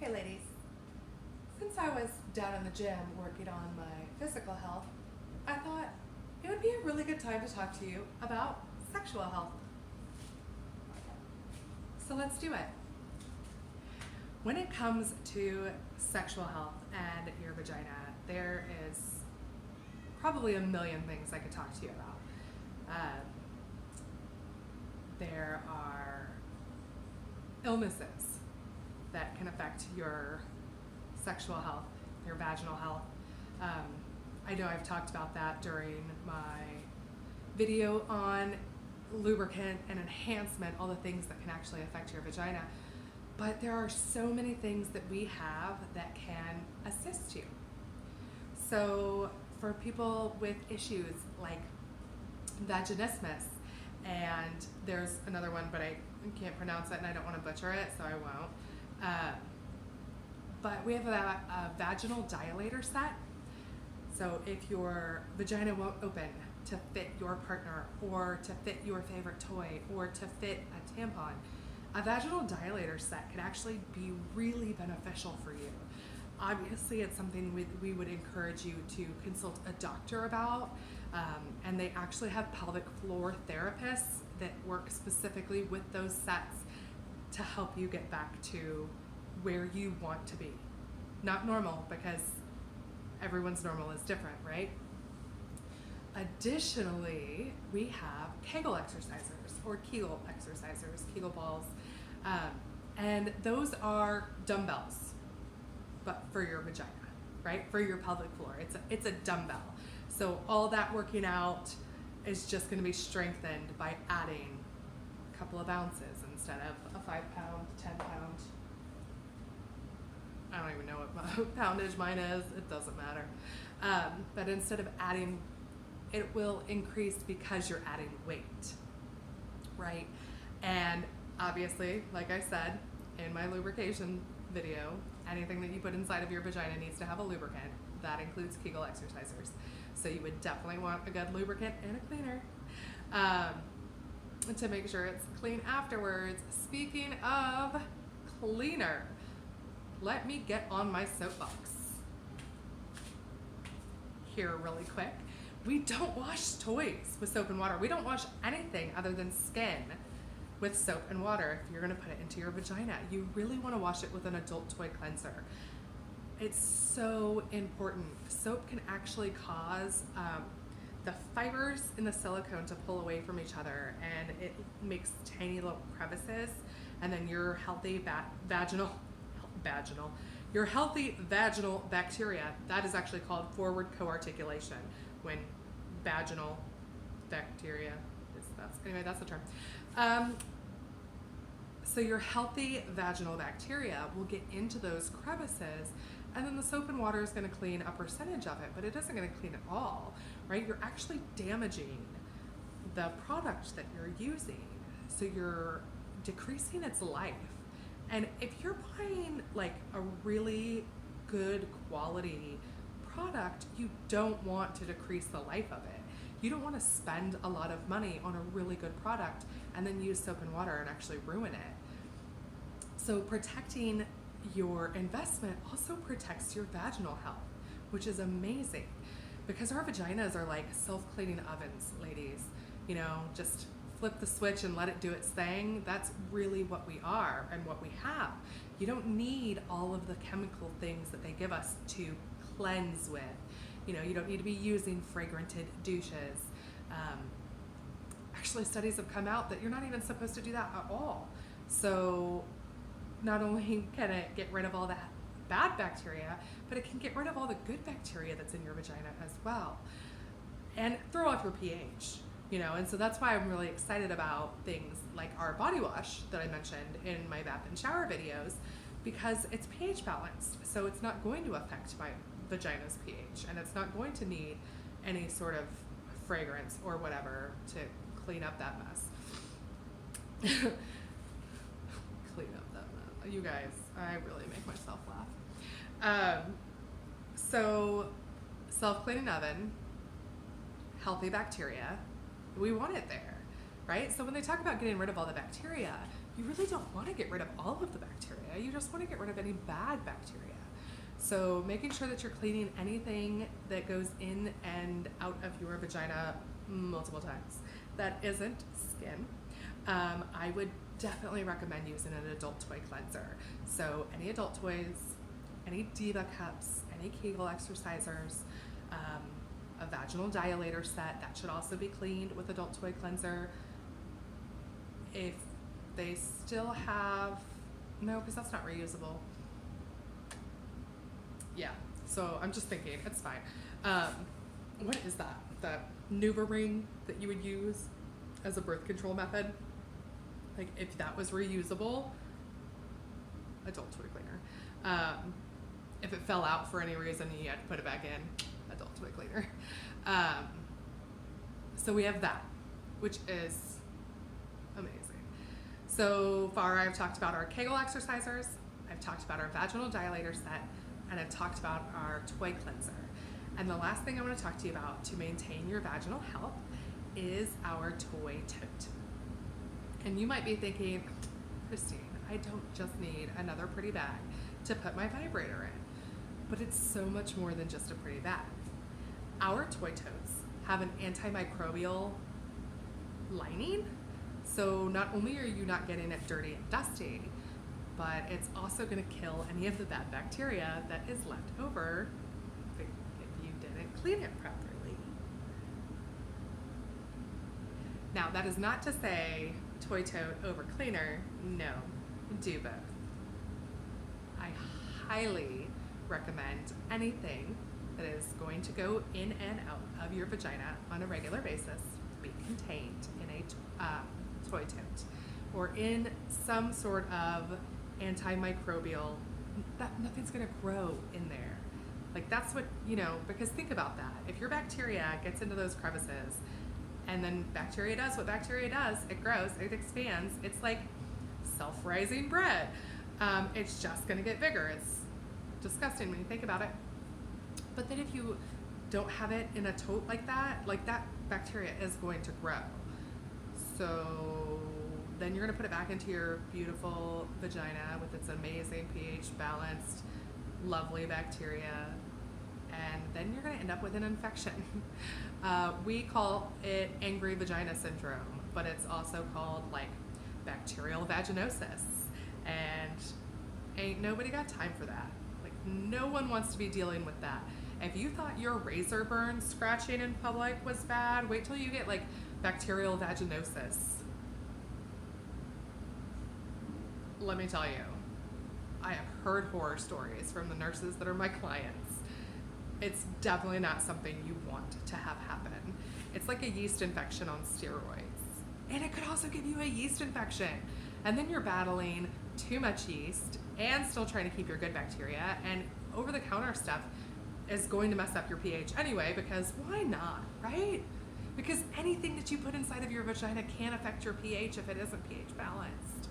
Hey ladies, since I was down in the gym working on my physical health, I thought it would be a really good time to talk to you about sexual health. So let's do it. When it comes to sexual health and your vagina, there is probably a million things I could talk to you about. There are illnesses that can affect your sexual health, your vaginal health. I know I've talked about that during my video on lubricant and enhancement, all the things that can actually affect your vagina. But there are so many things that we have that can assist you. So for people with issues like vaginismus, and there's another one, but I can't pronounce it and I don't want to butcher it, so I won't. But we have a vaginal dilator set. So if your vagina won't open to fit your partner or to fit your favorite toy or to fit a tampon, a vaginal dilator set can actually be really beneficial for you. Obviously, it's something we would encourage you to consult a doctor about, and they actually have pelvic floor therapists that work specifically with those sets to help you get back to where you want to be. Not normal, because everyone's normal is different, right? Additionally, we have Kegel exercisers or Kegel exercisers, Kegel balls, and those are dumbbells, but for your vagina, right? For your pelvic floor. It's a dumbbell. So all that working out is just going to be strengthened by adding a couple of ounces instead of a 5 pound, 10 pound. I don't even know what poundage mine is. It doesn't matter. But instead of adding, it will increase because you're adding weight, right? And obviously, like I said in my lubrication video, anything that you put inside of your vagina needs to have a lubricant. That includes Kegel exercisers. So you would definitely want a good lubricant and a cleaner to make sure it's clean afterwards. Speaking of cleaner, let me get on my soapbox here really quick. We don't wash toys with soap and water. We don't wash anything other than skin with soap and water if you're going to put it into your vagina. You really want to wash it with an adult toy cleanser. It's so important. Soap can actually cause the fibers in the silicone to pull away from each other, and it makes tiny little crevices, and then your healthy your healthy vaginal bacteria, that is actually called forward coarticulation, when vaginal bacteria that's the term. So your healthy vaginal bacteria will get into those crevices, and then the soap and water is going to clean a percentage of it, but it isn't going to clean it all, right? You're actually damaging the product that you're using, so you're decreasing its life. And if you're buying like a really good quality product, you don't want to decrease the life of it. You don't want to spend a lot of money on a really good product and then use soap and water and actually ruin it. So protecting your investment also protects your vaginal health, which is amazing, because our vaginas are like self-cleaning ovens, ladies. You know, just flip the switch and let it do its thing. That's really what we are and what we have. You don't need all of the chemical things that they give us to cleanse with. You know, you don't need to be using fragranted douches. Actually, studies have come out that you're not even supposed to do that at all. So not only can it get rid of all that bad bacteria, but it can get rid of all the good bacteria that's in your vagina as well, and throw off your pH. You know, and so that's why I'm really excited about things like our body wash that I mentioned in my bath and shower videos, because it's pH balanced. So it's not going to affect my vagina's pH, and it's not going to need any sort of fragrance or whatever to clean up that mess. Clean up that mess. You guys, I really make myself laugh. So self-cleaning oven, healthy bacteria, we want it there. right? So when they talk about getting rid of all the bacteria, you really don't want to get rid of all of the bacteria. You just want to get rid of any bad bacteria. So making sure that you're cleaning anything that goes in and out of your vagina multiple times that isn't skin. I would definitely recommend using an adult toy cleanser. So any adult toys, any Diva cups, any Kegel exercisers, a vaginal dilator set that should also be cleaned with adult toy cleanser. If they still have, no, because that's not reusable. Yeah, so I'm just thinking, it's fine. What is that? The Nuva ring that you would use as a birth control method? Like if that was reusable, adult toy cleaner. If it fell out for any reason and you had to put it back in, adult toy cleaner. So we have that, which is amazing. So far I've talked about our Kegel exercisers, I've talked about our vaginal dilator set, and I've talked about our toy cleanser. And the last thing I want to talk to you about to maintain your vaginal health is our toy tote. And you might be thinking, Christine, I don't just need another pretty bag to put my vibrator in. But it's so much more than just a pretty bag. Our toy totes have an antimicrobial lining. So not only are you not getting it dirty and dusty, but it's also going to kill any of the bad bacteria that is left over if you didn't clean it properly. Now, that is not to say toy tote over cleaner. No, do both. I highly recommend anything that is going to go in and out of your vagina on a regular basis be contained in a toy tote or in some sort of antimicrobial, that nothing's going to grow in there. Like that's what, because think about that. If your bacteria gets into those crevices and then bacteria does what bacteria does, it grows, it expands, it's like self-rising bread. It's just going to get bigger. It's disgusting when you think about it. But then if you don't have it in a tote like that bacteria is going to grow. So then you're going to put it back into your beautiful vagina with its amazing pH balanced, lovely bacteria, and then you're going to end up with an infection. We call it angry vagina syndrome, but it's also called like bacterial vaginosis, and ain't nobody got time for that. Like no one wants to be dealing with that. If you thought your razor burn scratching in public was bad, wait till you get like bacterial vaginosis. Let me tell you, I have heard horror stories from the nurses that are my clients. It's definitely not something you want to have happen. It's like a yeast infection on steroids. And it could also give you a yeast infection. And then you're battling too much yeast and still trying to keep your good bacteria, and over-the-counter stuff is going to mess up your pH anyway, because why not, right? Because anything that you put inside of your vagina can affect your pH if it isn't pH balanced.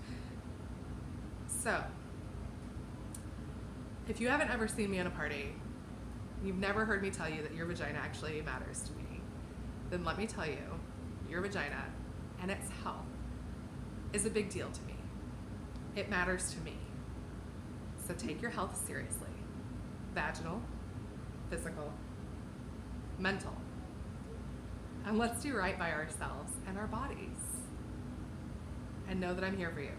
So, if you haven't ever seen me in a party, you've never heard me tell you that your vagina actually matters to me, then let me tell you, your vagina and its health is a big deal to me. It matters to me. So take your health seriously. Vaginal, physical, mental. And let's do right by ourselves and our bodies. And know that I'm here for you.